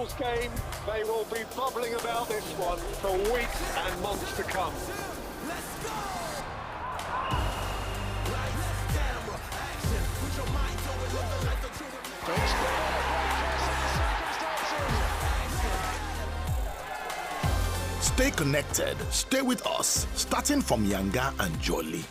finals game. They will be bubbling about this one for weeks and months to come. Let's go! Lights, camera, action. Put your mind to it, live the life that you Stay connected. Stay with us, starting from Yanga and Jolly.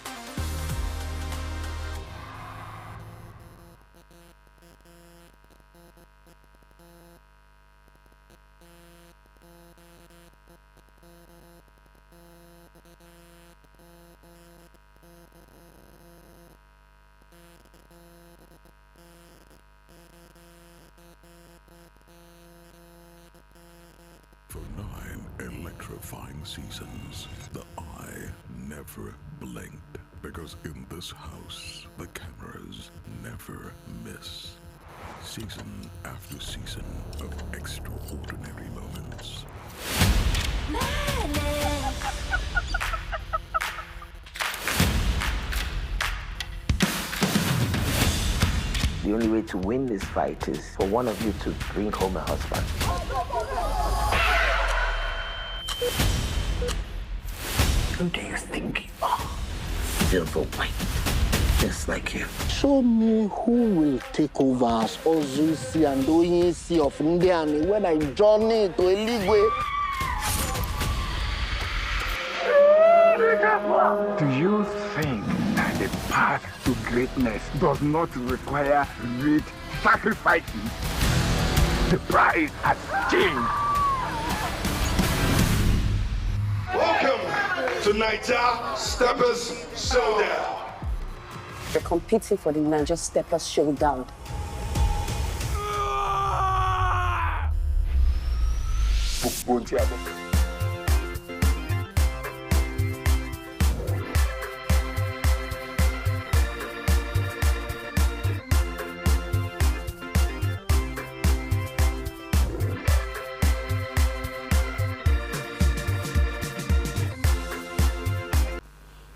For 9 electrifying seasons, the eye never blinked. Because in this house, the cameras never miss. Season after season of extraordinary moments. The only way to win this fight is for one of you to bring home a husband. Who do you think you are? Silver white, just like you. Show me who will take over as Ozusi and Oyinsi of Ndiani when I journey to Eligwe. Do you think that the path to greatness does not require great sacrifices? The price has changed. Welcome to Niger Steppers Showdown. We're competing for the Niger Steppers Showdown.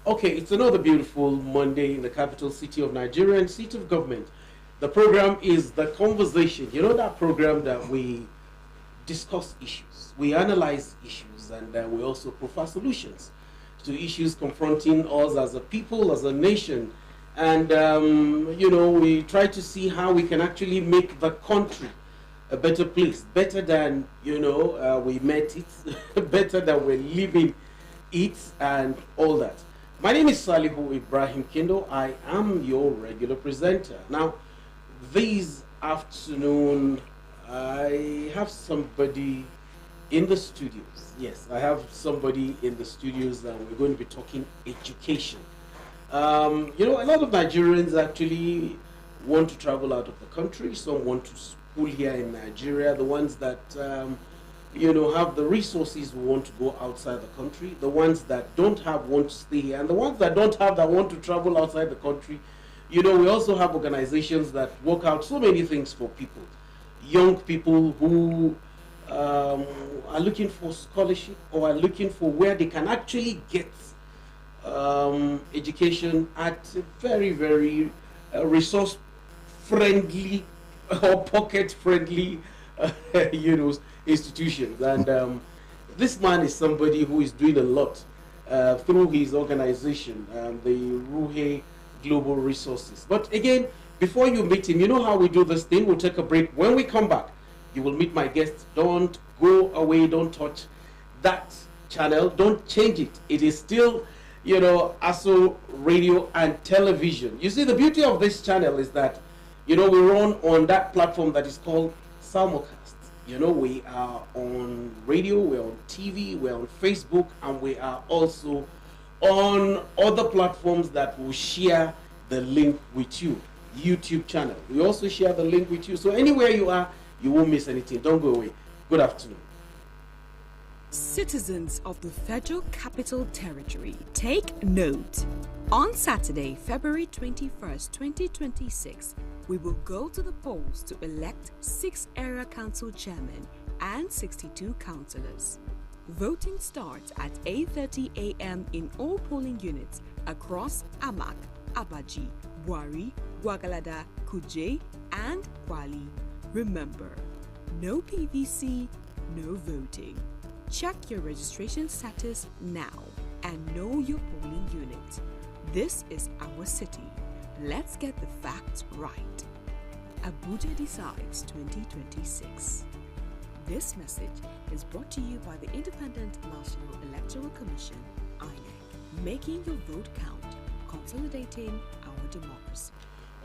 Okay, it's another beautiful Monday in the capital city of Nigeria and seat of government. The program is The Conversation. You know that program that we discuss issues, we analyze issues, and we also profile solutions to issues confronting us as a people, as a nation. And, you know, we try to see how we can actually make the country a better place, better than, you know, we met it, better than we're living it, and all that. My name is SALIHU IBRAHIM KINDO. I am your regular presenter. Now, this afternoon, I have somebody in the studios. Yes, I have somebody in the studios, and we're going to be talking education. You know, a lot of Nigerians actually want to travel out of the country. Some want to school here in Nigeria. The ones that you know, have the resources want to go outside the country. The ones that don't have want to stay here. And the ones that don't have that want to travel outside the country. You know, we also have organizations that work out so many things for people. Young people who are looking for scholarship or are looking for where they can actually get education at a very, very resource-friendly or pocket-friendly, you know, institutions. And this man is somebody who is doing a lot through his organization, the Ruhe Global Resources. But again, before you meet him, you know how we do this thing. We'll take a break. When we come back, you will meet my guest. Don't go away. Don't touch that channel. Don't change it. It is still, you know, ASO radio and television. You see, the beauty of this channel is that, you know, we run on that platform that is called Salmocast. You know, we are on radio, we're on TV, we're on Facebook, and we are also on other platforms that will share the link with you. YouTube channel. We also share the link with you. So anywhere you are, you won't miss anything. Don't go away. Good afternoon. Citizens of the Federal Capital Territory, take note. On Saturday, February 21st, 2026, we will go to the polls to elect 6 area council chairmen and 62 councillors. Voting starts at 8:30 a.m. in all polling units across Amak, Abaji, Wari, Wagalada, Kuje, and Kwali. Remember, No PVC, no voting. Check your registration status now and know your polling unit. This is our city. Let's get the facts right. Abuja Decides 2026. This message is brought to you by the Independent National Electoral Commission, INEC. Making your vote count, consolidating our democracy.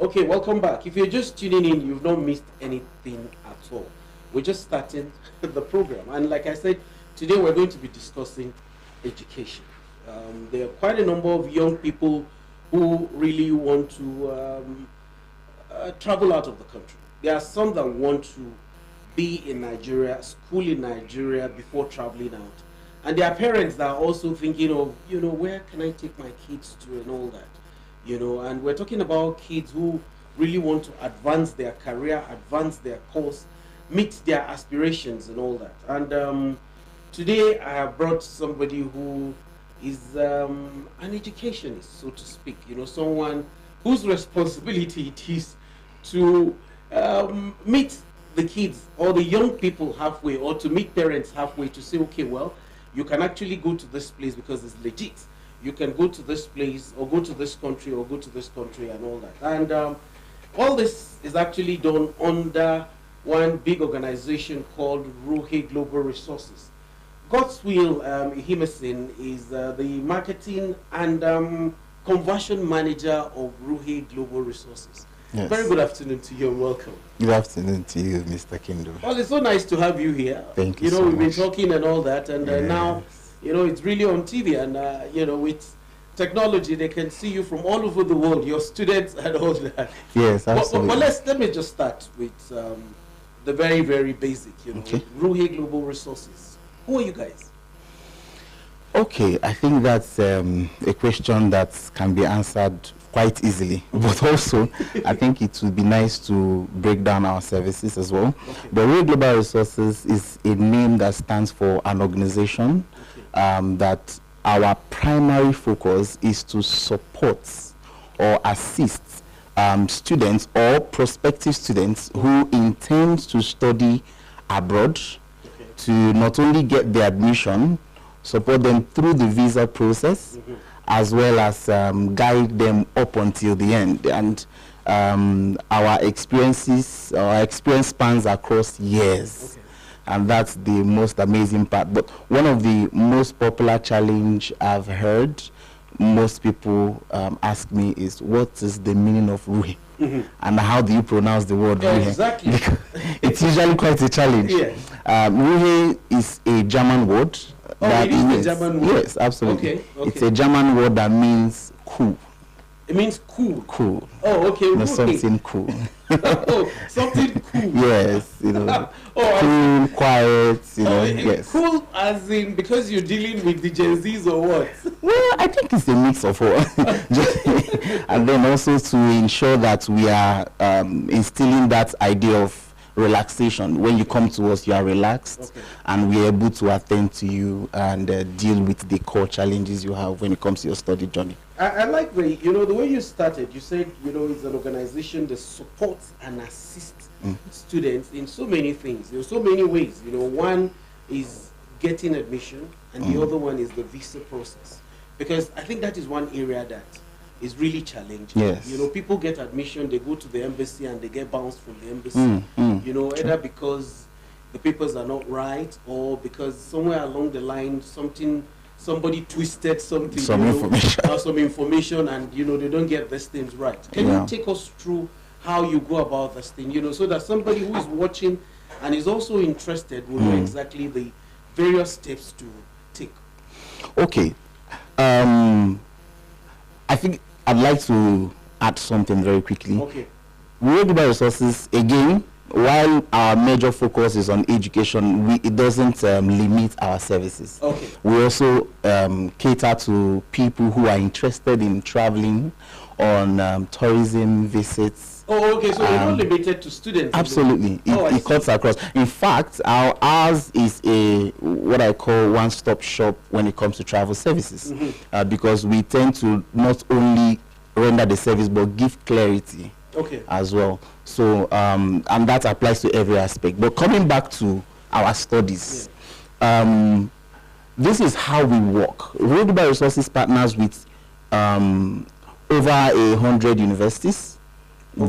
Okay, welcome back. If you're just tuning in, you've not missed anything at all. We're just starting the program. And like I said, today we're going to be discussing education. There are quite a number of young people who really want to travel out of the country. There are some that want to be in Nigeria, school in Nigeria before traveling out. And there are parents that are also thinking of, where can I take my kids to and all that. And we're talking about kids who really want to advance their career, advance their course, meet their aspirations and all that. And today I have brought somebody who is an educationist, so to speak. Someone whose responsibility it is to meet the kids or the young people halfway, or to meet parents halfway to say, okay, well, you can actually go to this place because it's legit. You can go to this place or go to this country or go to this country and all that. And all this is actually done under one big organization called Ruhe Global Resources. Godswill Ihemeson is the marketing and conversion manager of Ruhe Global Resources. Yes. Very good afternoon to you and welcome. Good afternoon to you, Mr. Kindo. Well, it's so nice to have you here. Thank you so we've much. been talking and all that, and now, it's really on TV, and, with technology, they can see you from all over the world, your students and all that. Yes, absolutely. But let me just start with the very, very basic, Okay. Ruhe Global Resources. Who are you guys? Okay, I think that's a question that can be answered quite easily, but also I think it would be nice to break down our services as well. Okay. The Ruhe Global Resources is a name that stands for an organization that our primary focus is to support or assist students or prospective students who intend to study abroad, to not only get the admission, support them through the visa process, as well as guide them up until the end. And our experience spans across years. Okay. And that's the most amazing part. But one of the most popular challenge I've heard most people ask me is, what is the meaning of Ruhe? And how do you pronounce the word Ruhe? Exactly. It's usually quite a challenge. Yes. Ruhe is a German word. It is a German word? Yes, absolutely. Okay. It's a German word that means cool. It means cool? Cool. Oh, okay. Something cool. Oh, something cool. Yes, cool, quiet, yes. Cool as in because you're dealing with the Gen Zs or what? Well, I think it's a mix of all. And then also to ensure that we are instilling that idea of relaxation. When you come to us, you are relaxed, and we are able to attend to you and deal with the core challenges you have when it comes to your study journey. I like the way you started. You said it's an organization that supports and assists students in so many things. There's so many ways. One is getting admission, and the other one is the visa process. Because I think that is one area that is really challenging. Yes. People get admission, they go to the embassy and they get bounced from the embassy. Either because the papers are not right, or because somewhere along the line somebody twisted something, some information, and they don't get these things right. Can you take us through how you go about this thing, so that somebody who is watching and is also interested will know exactly the various steps to take? Okay. I think I'd like to add something very quickly. Okay. Ruhe Global Resources, again, while our major focus is on education, it doesn't limit our services. Okay. We also cater to people who are interested in traveling on tourism visits. Oh, okay, so you're not limited to students. Absolutely. It cuts across. In fact, ours is what I call one-stop shop when it comes to travel services, because we tend to not only render the service but give clarity as well. So and that applies to every aspect. But coming back to our studies, this is how we work. Road by Resources partners with over 100 universities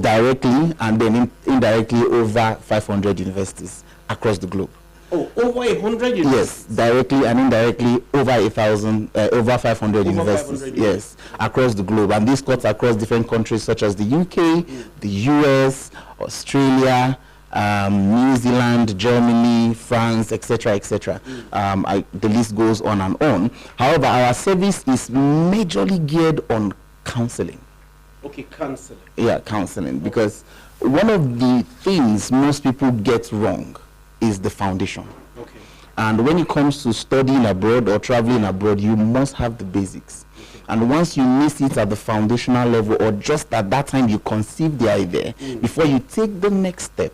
directly, and then indirectly over 500 universities across the globe. Oh, over 100 universities? Yes, directly and indirectly over 500 universities. Yes, across the globe. And this cuts across different countries such as the UK, the US, Australia, New Zealand, Germany, France, etc., etc. The list goes on and on. However, our service is majorly geared on counseling. Okay, counseling. Yeah, counseling. Because one of the things most people get wrong is the foundation. Okay. And when it comes to studying abroad or traveling abroad, you must have the basics. Okay. And once you miss it at the foundational level, or just at that time you conceive the idea, before you take the next step,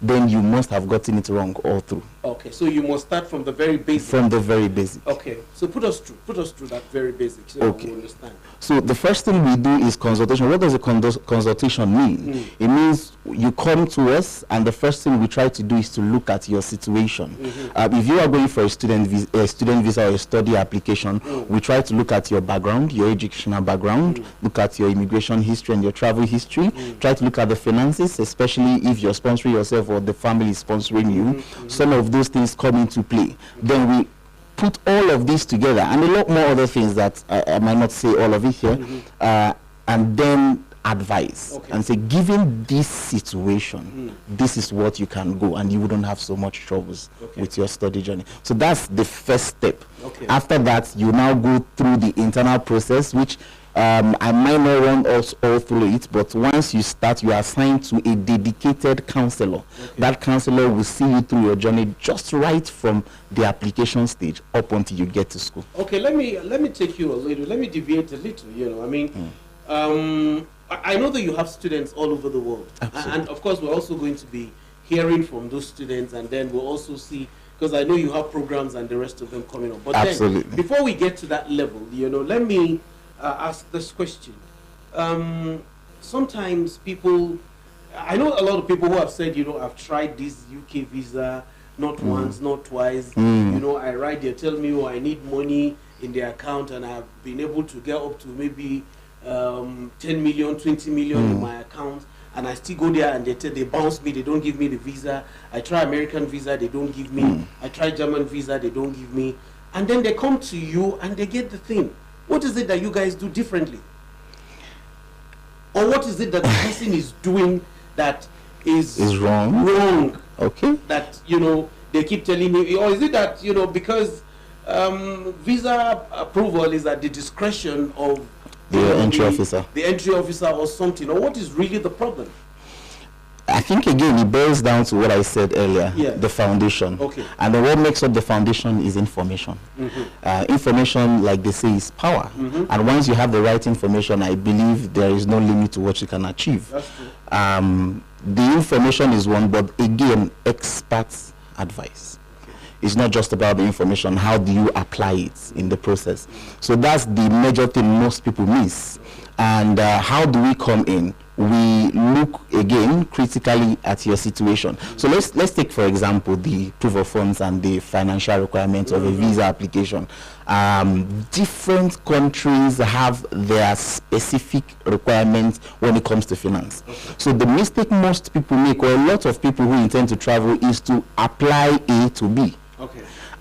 then you must have gotten it wrong all through. Okay, so you must start from the very basic. From the very basic. Okay, so put us through that very basic, so we understand. So the first thing we do is consultation. What does a consultation mean? It means you come to us, and the first thing we try to do is to look at your situation. If you are going for a student visa or a study application, we try to look at your background, your educational background, look at your immigration history and your travel history, try to look at the finances, especially if you're sponsoring yourself or the family is sponsoring you. Some of those things come into play. Then we put all of this together, and a lot more other things that I might not say all of it here, and then advise and say, given this situation, this is what you can go, and you wouldn't have so much troubles with your study journey. So that's the first step. After that, you now go through the internal process, which I might not run us all through it, but once you start, you are assigned to a dedicated counselor. That counselor will see you through your journey, just right from the application stage up until you get to school. Okay, let me take you a little, let me deviate a little, you know. I mean, I know that you have students all over the world. And of course, we're also going to be hearing from those students, and then we'll also see, because I know you have programs and the rest of them coming up. But then, before we get to that level, you know, let me ask this question. Sometimes people, I know a lot of people who have said, you know, I've tried this UK visa, not once, not twice. You know, I write, they tell me, oh, I need money in the account, and I've been able to get up to maybe 10 million, 20 million in my account, and I still go there and they bounce me, they don't give me the visa. I try American visa, they don't give me. I try German visa, they don't give me. And then they come to you and they get the thing. What is it that you guys do differently? Or what is it that the person is doing that is wrong? Wrong. Okay. That, you know, they keep telling you, or is it that, you know, because visa approval is at the discretion of the entry officer. The entry officer or something, or what is really the problem? I think again it boils down to what I said earlier, the foundation. And then what makes up the foundation is information. Information, like they say, is power. And once you have the right information, I believe there is no limit to what you can achieve. That's true. The information is one, but again, experts' advice. It's not just about the information, how do you apply it in the process? So that's the major thing most people miss. And how do we come in? We look again critically at your situation. So let's take, for example, the proof of funds and the financial requirements of a visa application. Different countries have their specific requirements when it comes to finance. So the mistake most people make, or a lot of people who intend to travel, is to apply A to B.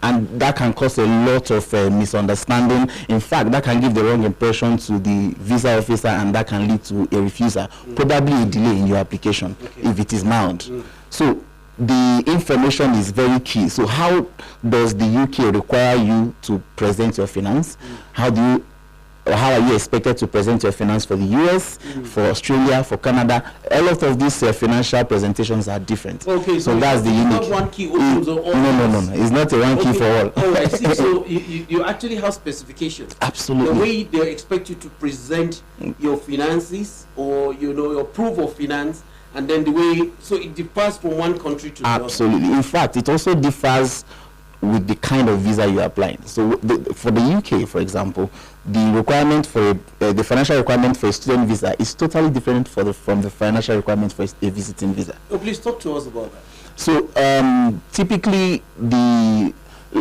And that can cause a lot of misunderstanding. In fact, that can give the wrong impression to the visa officer, and that can lead to a refusal, probably a delay in your application if it is mild. So the information is very key. So how does the UK require you to present your finance? How are you expected to present your finance for the US, for Australia, for Canada? A lot of these financial presentations are different. Okay, so that's the unique. Not one key opens all. No. It's not a one key for all. Oh, I see. So you actually have specifications. Absolutely. The way they expect you to present your finances, or you know, your proof of finance, and then the way, so it differs from one country to the other. Absolutely. In fact, it also differs with the kind of visa you're applying. So for the UK, for example, the requirement for the financial requirement for a student visa is totally different from the financial requirement for a visiting visa. Oh, please talk to us about that. So typically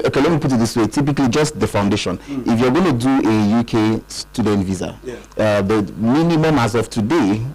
okay, let me put it this way, typically just the foundation. If you're going to do a UK student visa, the minimum as of today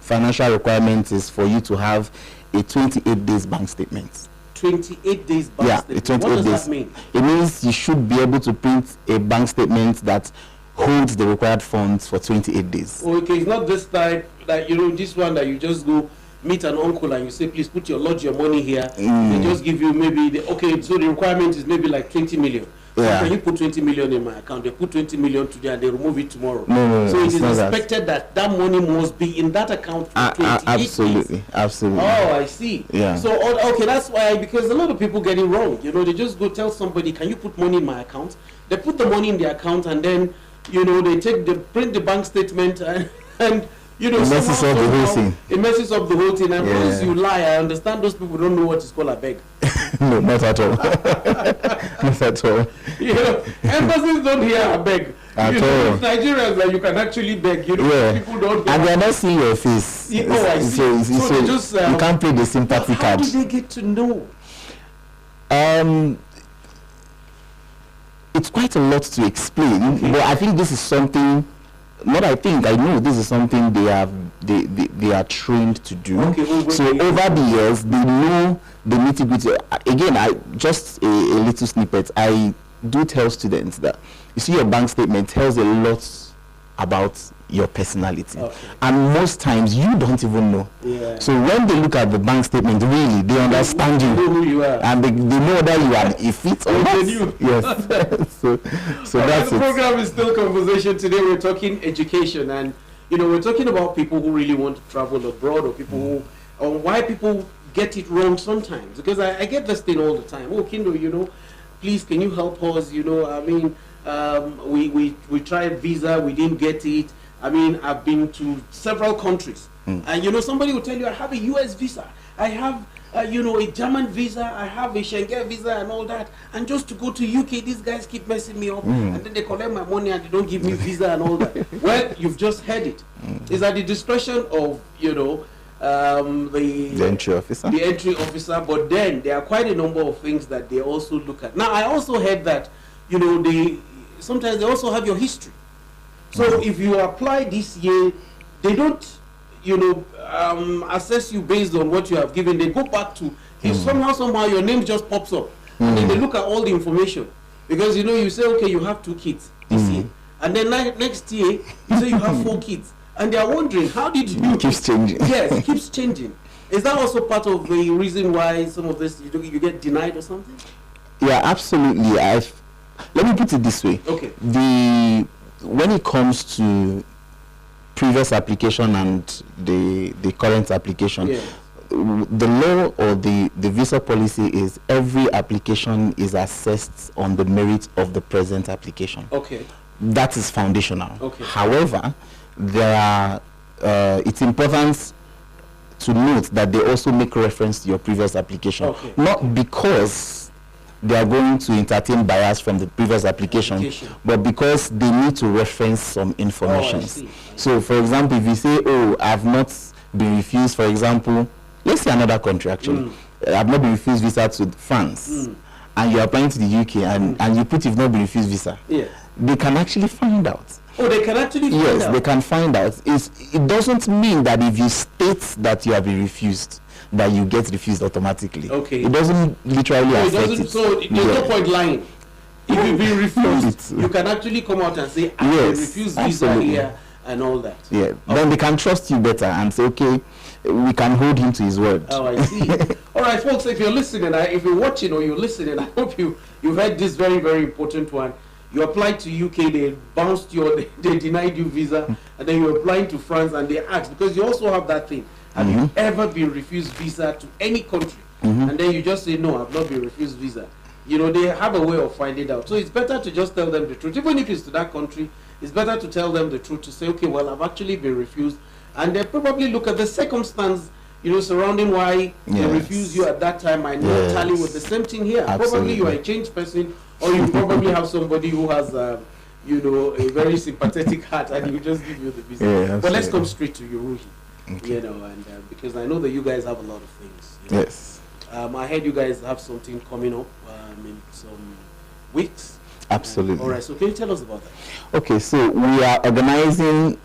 financial requirement is for you to have a 28 days bank statement. 28 days bank statement. What does that mean? It means you should be able to print a bank statement that holds the required funds for 28 days. Okay, it's not this type that, you know, this one that you just go meet an uncle and you say, please lodge your money here. They just give you maybe, so the requirement is maybe like 20 million. So can you put 20 million in my account? They put 20 million today and they remove it tomorrow. No, so it is expected that money must be in that account for 28 absolutely, days. Absolutely. Oh, I see. Yeah. So, okay, that's why, because a lot of people get it wrong. You know, they just go tell somebody, can you put money in my account? They put the money in the account and then, you know, they print the bank statement and you know, it messes up the whole thing. It messes up the whole thing. And once you lie, I understand those people don't know what is called a beg. No, not at all. Not at all. You know, embassies don't hear a beg. At all. It's Nigerians that you can actually beg. You know, people don't. And they're not seeing your face. Oh, I see. So they just you can't play the sympathy card. How do they get to know? It's quite a lot to explain, but I think this is something. I know this is something they are trained to do. So over the years, they know the nitty-gritty. Again, just a little snippet. I do tell students that, you see, your bank statement tells a lot about your personality, and most times you don't even know. So when they look at the bank statement, really they understand you, know who you are, and they know that you are a fit or not. Yes. so that's the program is still conversation. Today we're talking education, and you know, we're talking about people who really want to travel abroad, or people who, or why people get it wrong sometimes. Because I get this thing all the time. Oh, Kindo, you know, please can you help us? You know, I mean, we tried visa, we didn't get it. I mean, I've been to several countries, and you know, somebody will tell you, I have a US visa, I have you know, a German visa, I have a Schengen visa and all that, and just to go to UK, these guys keep messing me up, and then they collect my money and they don't give me visa and all that. Well, you've just heard it. It's at the discretion of, you know, the entry officer. The entry officer, but then there are quite a number of things that they also look at. Now, I also heard that, you know, sometimes they also have your history. So if you apply this year, they don't, you know, assess you based on what you have given. They go back to, if somehow your name just pops up, and then they look at all the information. Because, you know, you say, okay, you have 2 kids this year. And then next year, you say you have 4 kids. And they are wondering, how did you... It keeps changing. Yes, it keeps changing. Is that also part of the reason why some of this, you get denied or something? Yeah, absolutely. Let me put it this way. Okay. When it comes to previous application and the current application, the law or the visa policy is every application is assessed on the merit of the present application. Okay. That is foundational. Okay. However, there are it's important to note that they also make reference to your previous application, not because they are going to entertain bias from the previous application, but because they need to reference some information. So, for example, if you say, oh, I've not been refused, for example, let's say another country actually, I've not been refused visa to France, and you're applying to the UK, and you put you've not been refused visa, they can actually find out. Oh, they can actually find out? Yes, they can find out. It doesn't mean that if you state that you have been refused, that you get refused automatically. Okay. It doesn't literally affect it. So there's no point lying. If you've been refused, you can actually come out and say, I have refused visa here and all that. Yeah. Okay. Then they can trust you better and say, okay, we can hold him to his word. Oh, I see. All right, folks, if you're listening, if you're watching or you're listening, I hope you've heard this very, very important one. You applied to UK, they bounced they denied you visa, and then you're applying to France and they asked, because you also have that thing. Have you ever been refused visa to any country? And then you just say, no, I've not been refused visa. You know, they have a way of finding out. So it's better to just tell them the truth. Even if it's to that country, it's better to tell them the truth, to say, okay, well, I've actually been refused. And they probably look at the circumstance, surrounding why they refuse you at that time might not tally with the same thing here. Absolutely. Probably you are a changed person, or you probably have somebody who has, a very sympathetic heart, and he will just give you the business. Yeah, but let's come straight to you, Ruhi. And because I know that you guys have a lot of things. Yes. I heard you guys have something coming up in some weeks. Absolutely. All right. So can you tell us about that? Okay. So we are organizing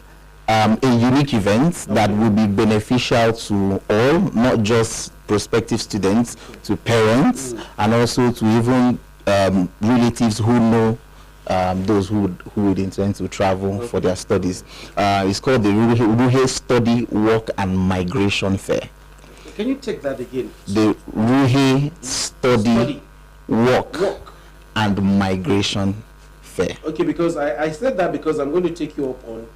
a unique event that will be beneficial to all, not just prospective students, to parents, and also to even relatives who know those who would intend to travel for their studies. It's called the Ruhe Study, Work and Migration Fair. Can you take that again? The Ruhe Study, Work and Migration Fair. Okay, because I said that because I'm going to take you up on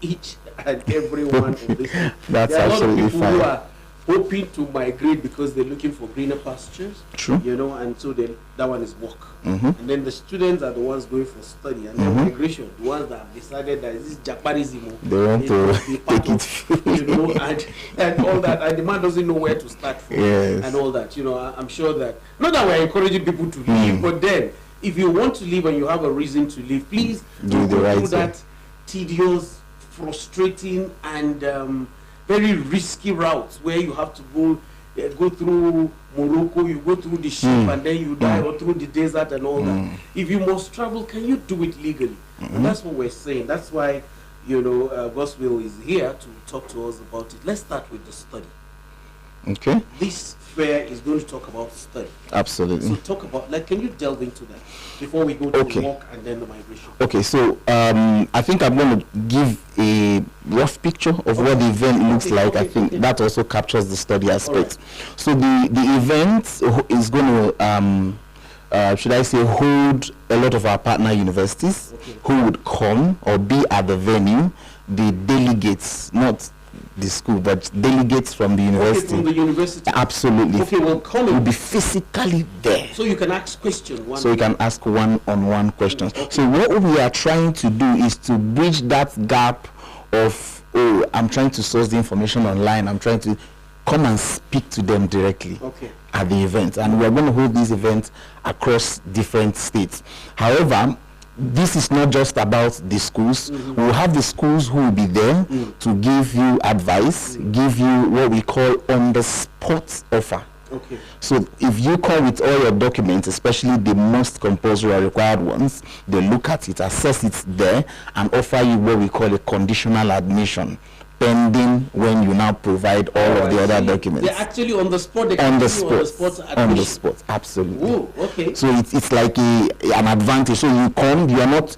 each and every one of these. That's there are absolutely a lot of people fine. who are hoping to migrate because they're looking for greener pastures. True. And so that one is work. Mm-hmm. And then the students are the ones going for study, and then migration, the ones that have decided that this is Japanism. They want to take it, and all that. And the man doesn't know where to start from, and all that. I'm sure that not that we're encouraging people to leave, but then if you want to leave and you have a reason to leave, please do the right thing. That tedious, frustrating, and very risky routes where you have to go through Morocco, you go through the ship, and then you die, or through the desert and all that. If you must travel, can you do it legally? And that's what we're saying. That's why Godswill is here to talk to us about it. Let's start with the study. Okay. This fair is going to talk about study. Absolutely. So talk about, can you delve into that before we go to the work and then the migration? Okay, so I think I'm going to give a rough picture of what the event looks like. I think that also captures the study aspect. Right. So the event is going to, should I say, hold a lot of our partner universities who would come or be at the venue, the delegates, not the school, but delegates from the university. From the university. Absolutely. Okay, well, will be physically there. So you can ask questions. So you can ask one-on-one questions. So what we are trying to do is to bridge that gap of, I'm trying to source the information online. I'm trying to come and speak to them directly at the event. And we are going to hold these events across different states. However, this is not just about the schools. We'll have the schools who will be there to give you advice, give you what we call on-the-spot offer. Okay. So if you come with all your documents, especially the most compulsory or required ones, they look at it, assess it there, and offer you what we call a conditional admission, pending when you now provide all of the other documents. They're actually on the spot. On the spot, absolutely. Ooh, okay. So it's like an advantage. So you come, you're not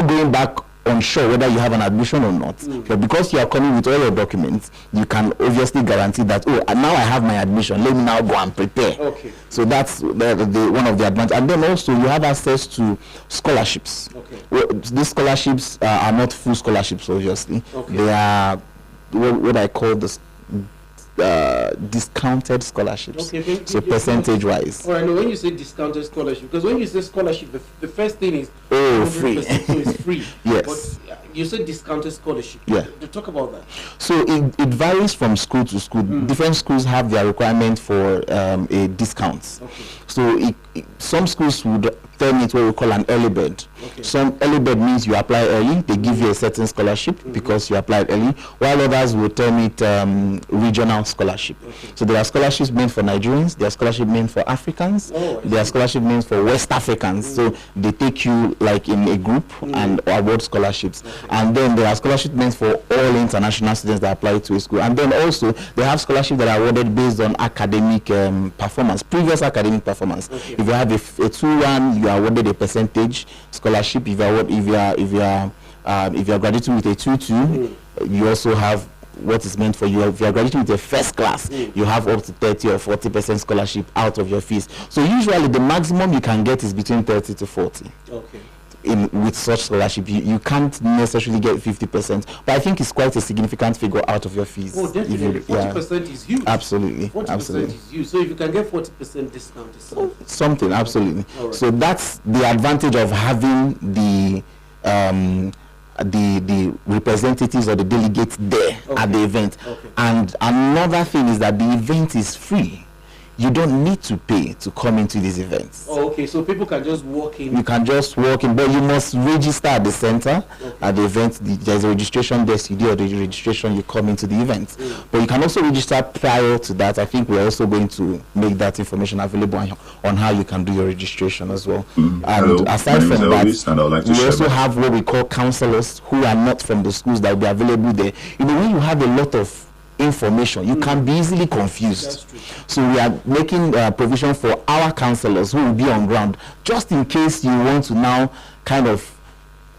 going back unsure whether you have an admission or not. But because you are coming with all your documents, you can obviously guarantee that, now I have my admission, let me now go and prepare. Okay. So that's one of the advantages. And then also you have access to scholarships. Okay. Well, these scholarships are not full scholarships, obviously. Okay. They are what I call the discounted scholarships. Okay, so percentage wise. All right, when you say discounted scholarship, because when you say scholarship, the first thing is free. So it's free. Yes. But you said discounted scholarship. Yeah. To talk about that. So it varies from school to school. Different schools have their requirement for a discount. Okay. So some schools would term it what we call an early bird. Okay. Some early bird means you apply early, they give you a certain scholarship because you applied early, while others will term it regional scholarship. Okay. So there are scholarships meant for Nigerians, there are scholarships meant for Africans, there are scholarships meant for West Africans. So they take you like in a group and award scholarships. Okay. And then there are scholarships meant for all international students that apply to a school. And then also they have scholarships that are awarded based on academic performance, previous academic performance. Okay. If you have a 2-1, you are awarded a percentage scholarship. If you are graduating with a 2-2, you also have what is meant for you. If you are graduating with a first class, you have up to 30 or 40% scholarship out of your fees. So usually the maximum you can get is between 30 to 40. Okay. With such scholarship, you can't necessarily get 50%, but I think it's quite a significant figure out of your fees. Oh, definitely. 40% is huge. Absolutely. 40% is huge. So if you can get 40% discount, it's something. Absolutely. Right. So that's the advantage of having the the representatives or the delegates there at the event. And another thing is that the event is free. You don't need to pay to come into these events. Oh, okay. So people can just walk in. You can just walk in, but you must register at the center at the event. There's a registration desk. You do the registration, you come into the event. But you can also register prior to that. I think we're also going to make that information available on how you can do your registration as well. And aside from that, we also have what we call counselors who are not from the schools that will be available there. You know, when you have a lot of information, you can be easily confused. So we are making provision for our counselors who will be on ground, just in case you want to now kind of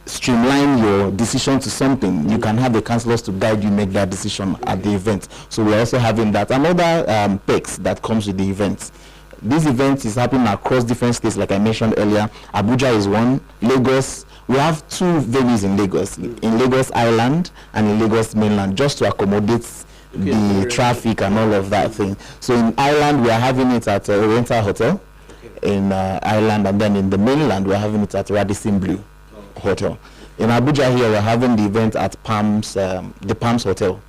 streamline your decision to something. You can have the counselors to guide you make that decision at the event. So we're also having that. Another perks that comes with the event. This event is happening across different states, like I mentioned earlier. Abuja is one. Lagos, we have 2 venues in Lagos, in Lagos Island and in Lagos Mainland, just to accommodate the traffic and all of that thing. So in Ireland, we are having it at Oriental Hotel in Ireland, and then in the mainland, we're having it at Radisson Blue Hotel. In Abuja here, we're having the event at Palms, the Palms Hotel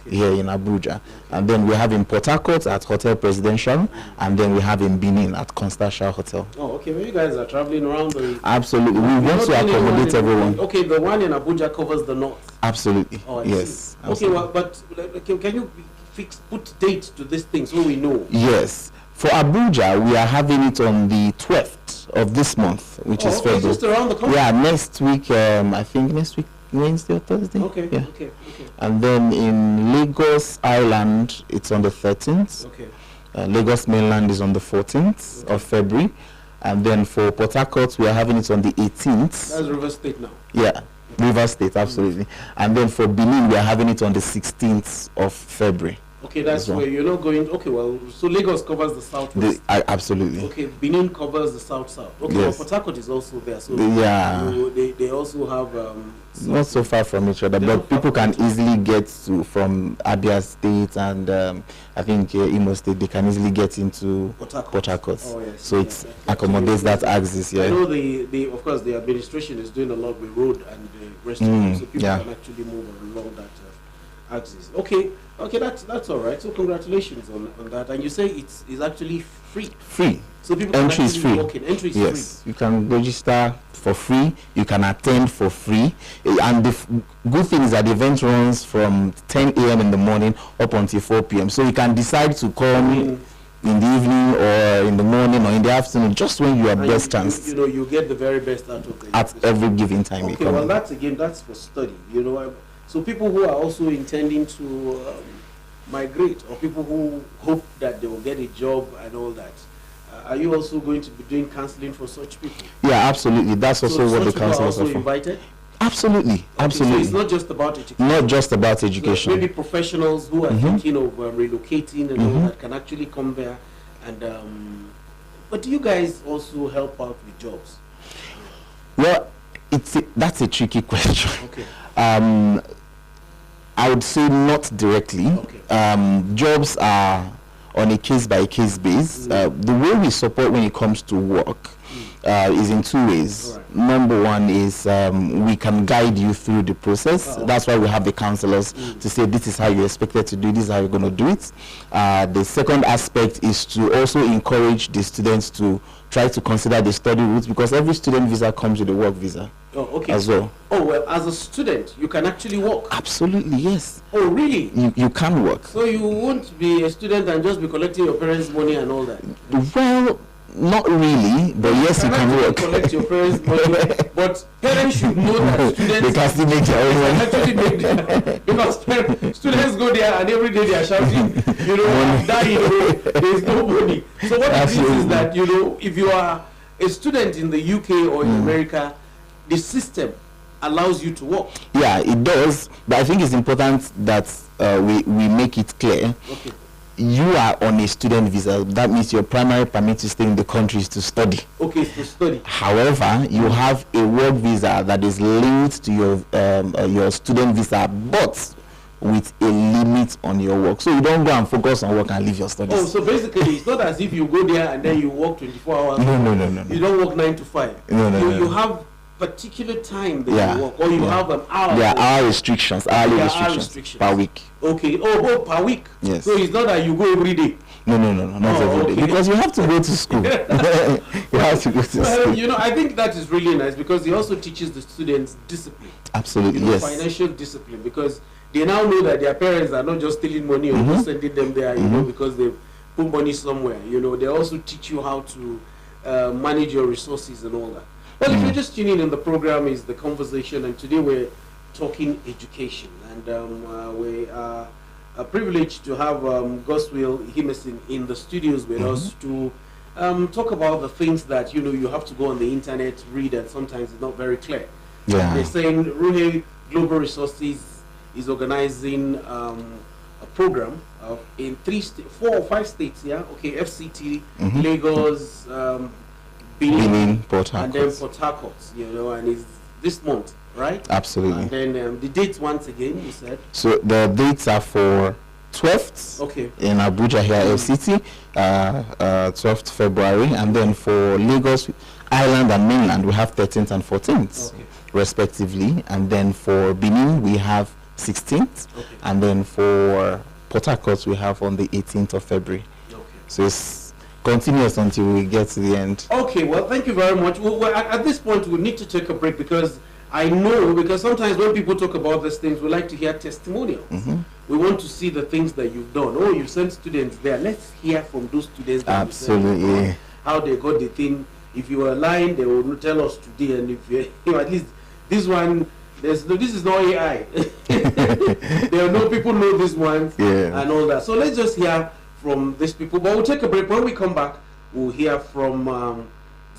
here in Abuja. And then we have in Port Harcourt at Hotel Presidential, and then we have in Benin at Constantia Hotel. Oh, okay. Well, you guys are traveling around the... Absolutely. We want to accommodate everyone. Okay, the one in Abuja covers the north. Absolutely. Oh, yes. Okay, well, but can you put dates to this thing so we know? Yes. For Abuja, we are having it on the 12th of this month, which is February. Just around the corner. Yeah, next week, I think next week, Wednesday or Thursday. Okay, yeah. okay. And then in Lagos Island, it's on the 13th. Okay. Lagos Mainland is on the 14th of February. And then for Port Harcourt, we are having it on the 18th. That's River State now. Yeah, River State, absolutely. And then for Benin, we are having it on the 16th of February. Okay, that's where you're not going. Okay, well, so Lagos covers the southwest. Absolutely. Okay, Benin covers the south-south. Okay, yes. Port Harcourt is also there. So they also have... not so far from each other, but people can easily get to from Abia State and I think Imo State. They can easily get into Port Harcourt. Oh, yes. So it accommodates that axis. Yeah. I know of course the administration is doing a lot with road and restaurants, so people can actually move along that axis. Okay, that's all right. So congratulations on that. And you say it's actually free. Free. So people can entry is free. Walk in. Entry is yes, you can register for free. You can attend for free. And the good thing is that the event runs from 10 a.m. in the morning up until 4 p.m. So you can decide to come in the evening or in the morning or in the afternoon, just when you are best chance. You know, you get the very best out of it. At every given time. Okay, well, that's for study. You know, so people who are also intending to migrate, or people who hope that they will get a job and all that. Are you also going to be doing counseling for such people? Yeah, absolutely. That's also what the counselors are for. Invited? Absolutely, okay, absolutely. So it's not just about education. Not just about education. So maybe professionals who are thinking of relocating and all that can actually come there. And but do you guys also help out with jobs? Well, that's a tricky question. Okay. I would say not directly. Okay. Jobs are on a case-by-case basis. The way we support when it comes to work is in 2 ways. Right. Number one is we can guide you through the process. That's why we have the counselors to say this is how you're expected to do, this is how you're going to do it. The second aspect is to also encourage the students to try to consider the study route, because every student visa comes with a work visa. Oh, okay. As well. Oh, well, as a student, you can actually work? Absolutely, yes. Oh, really? You can work. So you won't be a student and just be collecting your parents' money and all that? Well, not really, but yes, you can work. Collect your parents' money, but parents should know that students... They can still make their own money. Actually make their, because students go there and every day they are shouting, you know, I'm dying, there is no money. So what it is that, you know, if you are a student in the UK or in America, the system allows you to work. Yeah, it does, but I think it's important that we make it clear. Okay. You are on a student visa. That means your primary permit to stay in the country is to study. Okay, to study. However, you have a work visa that is linked to your student visa, but with a limit on your work. So you don't go and focus on work and leave your studies. Oh, so basically it's not as if you go there and then you work 24 hours. No. You don't work 9 to 5. No. You have particular time that you work, or you have an hour? There are hour restrictions, hourly restrictions per week. Okay. Oh, per week. Yes. So it's not that you go every day. No, not every day, because you have to go to school. You have to go to school. You know, I think that is really nice because it also teaches the students discipline. Absolutely, yes. Financial discipline, because they now know that their parents are not just stealing money or just sending them there, you know, because they put money somewhere. You know, they also teach you how to manage your resources and all that. Well, if you're just tuning in, the program is The Conversation, and today we're talking education, and we are privileged to have Godswill Ihemeson in the studios with us to talk about the things that, you know, you have to go on the internet, read, and sometimes it's not very clear. Yeah. They're saying Ruhe Global Resources is organizing a program in 4 or 5 states, okay, FCT, Lagos, Benin, and then Port Harcourt, you know, and it's this month, right? Absolutely. And then the dates once again, you said? So the dates are for 12th in Abuja here, FCT, 12th February, and then for Lagos, Island and mainland, we have 13th and 14th, respectively, and then for Benin, we have 16th, and then for Port Harcourt, we have on the 18th of February. So it's continuous until we get to the end. Okay, well, thank you very much. Well, at this point, we need to take a break because I know, because sometimes when people talk about these things, we like to hear testimonials. We want to see the things that you've done. Oh, you sent students there. Let's hear from those students. That Absolutely. How they got the thing. If you were lying, they will tell us today. And if you know, at least this one, this is not AI. There are no people know this one and all that. So let's just hear from these people. But we'll take a break. When we come back, we'll hear from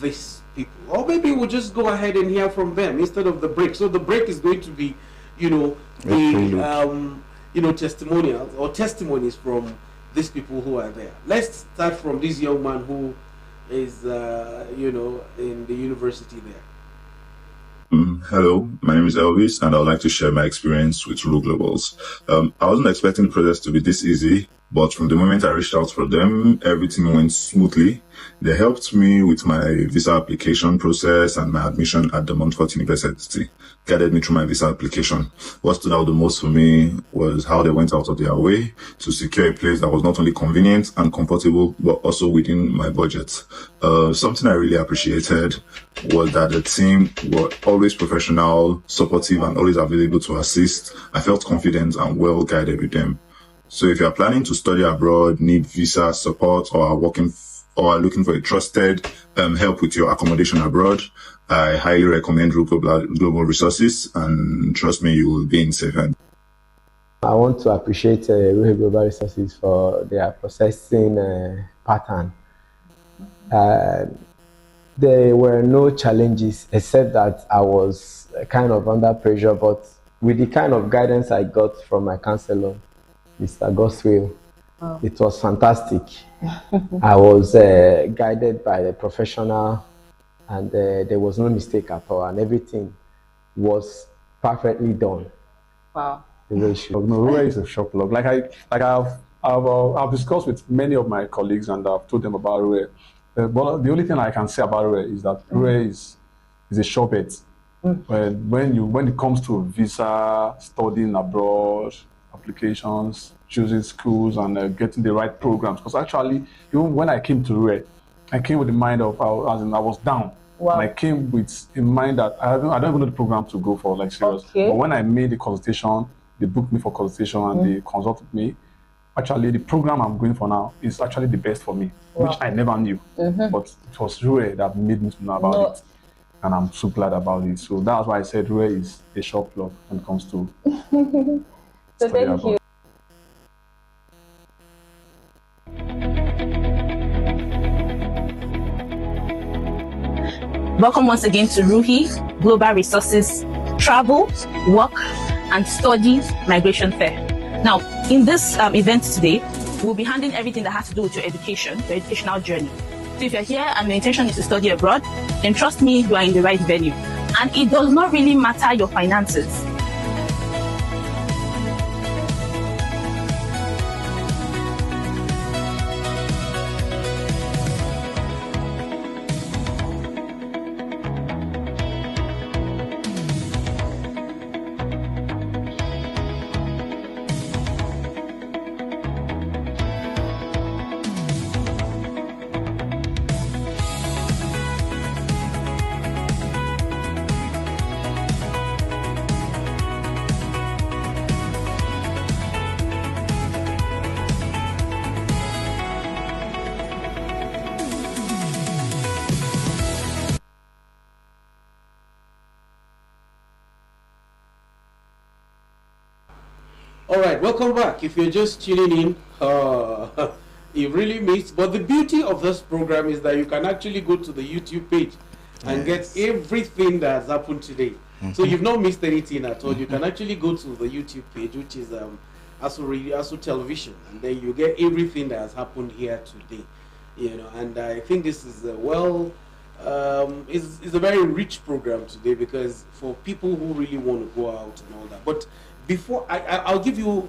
these people, or maybe we'll just go ahead and hear from them instead of the break. So the break is going to be, you know, the testimonials or testimonies from these people who are there. Let's start from this young man who is you know, in the university there. Hello, my name is Elvis, and I would like to share my experience with Rule Globals. I wasn't expecting the process to be this easy, but from the moment I reached out for them, everything went smoothly. They helped me with my visa application process and my admission at the Montfort University, guided me through my visa application. What stood out the most for me was how they went out of their way to secure a place that was not only convenient and comfortable, but also within my budget. Something I really appreciated was that the team were always professional, supportive, and always available to assist. I felt confident and well guided with them. So if you are planning to study abroad, need visa support, or are looking for a trusted help with your accommodation abroad, I highly recommend Global Resources, and trust me, you will be in safe hands. I want to appreciate Ruhe Global Resources for their processing pattern. There were no challenges except that I was kind of under pressure, but with the kind of guidance I got from my counselor, Mr. Godswill, it was fantastic. I was guided by a professional, and there was no mistake at all, and everything was perfectly done. Wow. Ruhe is a shop log. I've discussed with many of my colleagues, and I've told them about Ruhe. But the only thing I can say about Ruhe is that Ruhe is a sure bet. When it comes to visa, studying abroad, applications, choosing schools, and getting the right programs. Because actually, even when I came to Ruhe, I came with the mind of, I was down. Wow. And I came with in mind that I don't even know the program to go for, like, serious. Okay. But when I made the consultation, they booked me for consultation and they consulted me. Actually, the program I'm going for now is actually the best for me, which I never knew. But it was Ruhe that made me to know about it. And I'm so glad about it. So that's why I said Ruhe is a sure plug when it comes to so thank you. Welcome once again to Ruhe Global Resources Travel, Work and Study Migration Fair. Now, in this event today, we'll be handling everything that has to do with your education, your educational journey. So if you're here and your intention is to study abroad, then trust me, you are in the right venue. And it does not really matter your finances. All right, welcome back. If you're just tuning in, you really missed. But the beauty of this program is that you can actually go to the YouTube page and get everything that has happened today. So you've not missed anything at all. You can actually go to the YouTube page, which is ASU Television, and then you get everything that has happened here today. You know, and I think this is it's a very rich program today, because for people who really want to go out and all that. But before I'll give you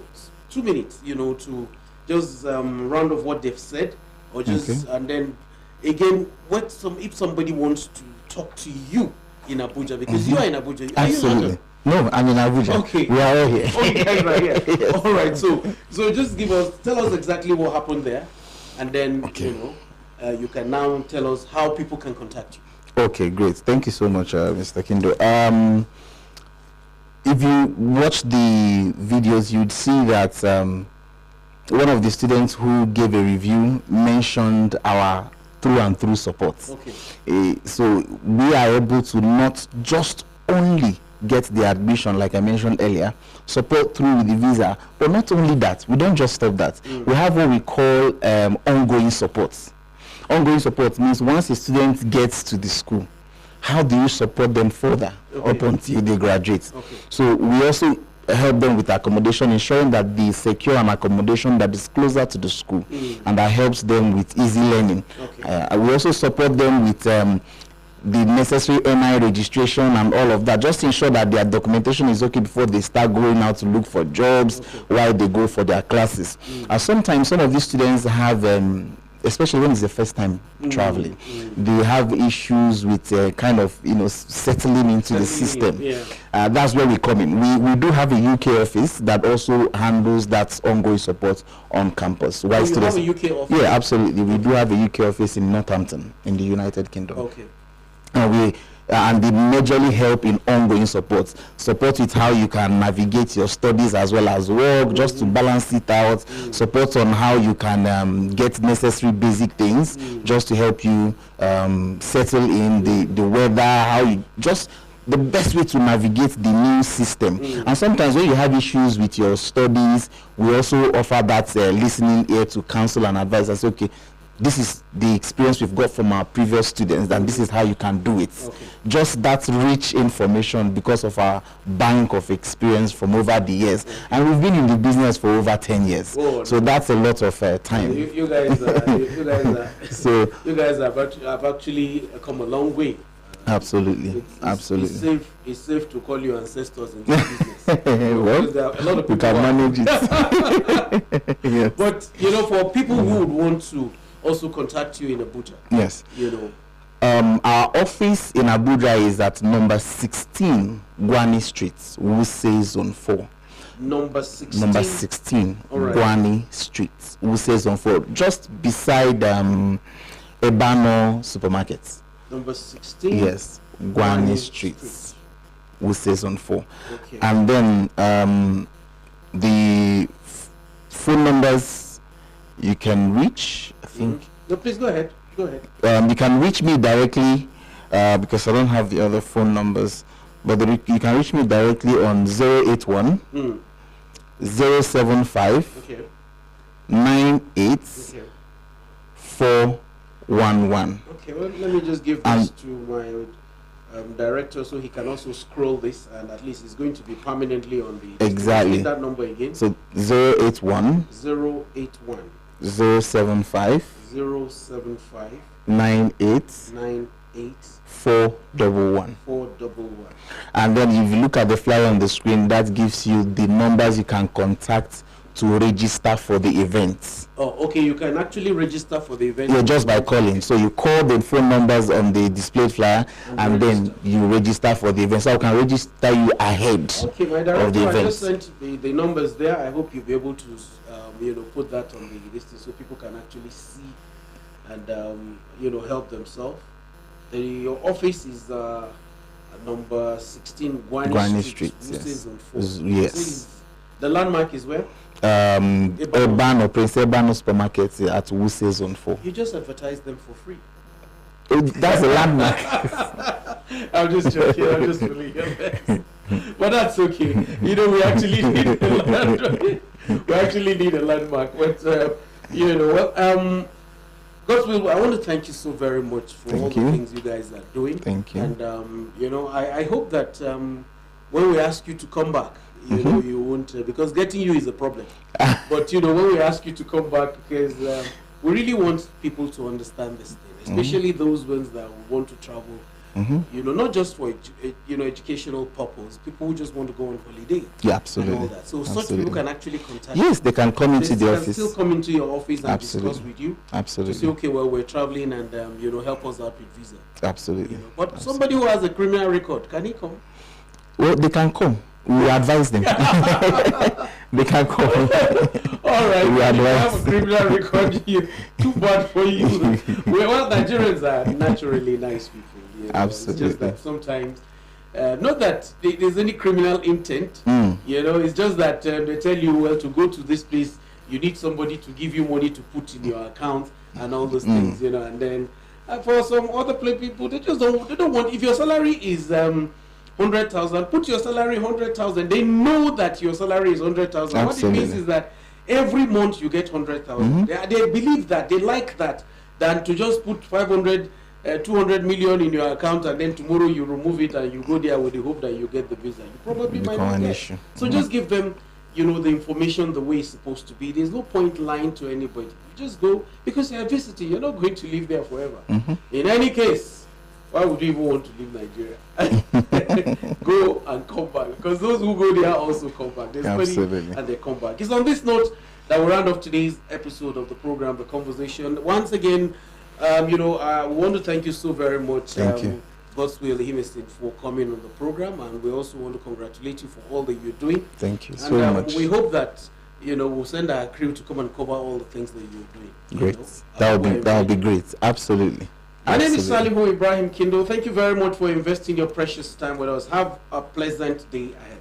2 minutes, you know, to just round off what they've said, or just and then again, if somebody wants to talk to you in Abuja, because you are in Abuja. Absolutely. No, I'm in Abuja. Okay. We are all here. Oh, you guys are here. Yes. All right. So just tell us exactly what happened there, and then you know, you can now tell us how people can contact you. Okay, great. Thank you so much, Mr. Kindo. If you watch the videos, you'd see that one of the students who gave a review mentioned our through and through support. Okay. So we are able to not just only get the admission, like I mentioned earlier, support through the visa, but not only that, we don't just stop that. We have what we call ongoing support. Ongoing support means once a student gets to the school, how do you support them further up until they graduate? So we also help them with accommodation, ensuring that they secure an accommodation that is closer to the school and that helps them with easy learning. We also support them with the necessary NI registration and all of that, just to ensure that their documentation is okay before they start going out to look for jobs while they go for their classes. Sometimes some of these students have especially when it's the first time traveling, they have issues with kind of, you know, settling into the system. That's where we come in. We do have a UK office that also handles that ongoing support on campus. You have a UK office? Yeah, absolutely. We do have a UK office in Northampton in the United Kingdom. Okay. And they majorly help in ongoing support with how you can navigate your studies as well as work, just to balance it out, support on how you can get necessary basic things, just to help you settle in the weather, how you just the best way to navigate the new system. And sometimes when you have issues with your studies, we also offer that listening ear to counsel and advise us, okay, this is the experience we've got from our previous students, and this is how you can do it. Just that rich information because of our bank of experience from over the years. And we've been in the business for over 10 years. So that's a lot of time. You guys have actually come a long way. Absolutely. It's safe to call you ancestors in this business. Well, there are a lot of people we can manage it. Yes. But you know, for people who would want to also contact you in Abuja. Yes. You know. Our office in Abuja is at number 16 Gwani Street, Wuse Zone 4. Number 16. Number 16 Gwani Street, Wuse Zone 4, just beside Ebano Supermarket. Number 16. Yes, Gwani Street, Wuse Zone 4. Okay. And then the phone numbers you can reach, I think. No, please go ahead. You can reach me directly because I don't have the other phone numbers, but you can reach me directly on 081 075 98 411. Okay, well, let me just give this to my director so he can also scroll this, and at least it's going to be permanently on the. Exactly. That number again. So 081 075 98 411. And then if you look at the flyer on the screen, that gives you the numbers you can contact to register for the events. Oh, okay, you can actually register for the event. Yeah, just by calling. So you call the phone numbers on the displayed flyer, and then you register for the event. So I can register you ahead of the event. I just sent the numbers there. I hope you'll be able to put that on the list so people can actually see and help themselves. Your office is number 16 Gwani Street. Yes. The landmark is where? Urbano, Prince Urbano Supermarket at Wuse Zone 4. You just advertise them for free. That's a landmark. I'm just joking. I'm just really But that's okay. You know, we actually need a landmark. We actually need a landmark. But you know, well, Godswill, I want to thank you so very much for all the things you guys are doing. Thank you. And you know, I hope that when we ask you to come back, you know, you won't, because getting you is a problem. But you know, when we ask you to come back, because we really want people to understand this thing, especially those ones that want to travel. You know, not just for you know, educational purpose. People who just want to go on holiday. Yeah, absolutely. And all that. So such people can actually contact. Yes, they can come into the office. They can still come into your office and discuss with you. Absolutely. To say, okay, well, we're traveling, and you know, help us out with visa. Absolutely. You know, but somebody who has a criminal record, can he come? Well, they can come. We advise them. They can come. All right. We advise. You have a criminal record. Too bad for you. Well, Nigerians are naturally nice people. You know? Absolutely. It's just that sometimes, not that there's any criminal intent. You know, it's just that they tell you, well, to go to this place, you need somebody to give you money to put in your account and all those things. You know, and then for some other people, they just don't want. If your salary is 100,000, put your salary 100,000. They know that your salary is 100,000. What it means is that every month you get 100,000. They believe that, they like that, than to just put 500, 200 million in your account, and then tomorrow you remove it and you go there with the hope that you get the visa. You probably might not get. So just give them, you know, the information the way it's supposed to be. There's no point lying to anybody. You just go because you're visiting. You're not going to live there forever. In any case, why would you even want to leave Nigeria? Go and come back, because those who go there also come back. There's money and they come back. It's on this note that we round off today's episode of the program, The Conversation. Once again, you know, we want to thank you so very much, Godswill Ihemeson, for coming on the program, and we also want to congratulate you for all that you're doing. Thank you so much. We hope that, you know, we'll send our crew to come and cover all the things that you're doing. Great. You know? That would be great. Absolutely. My name is SALIHU Ibrahim KINDO. Thank you very much for investing your precious time with us. Have a pleasant day ahead.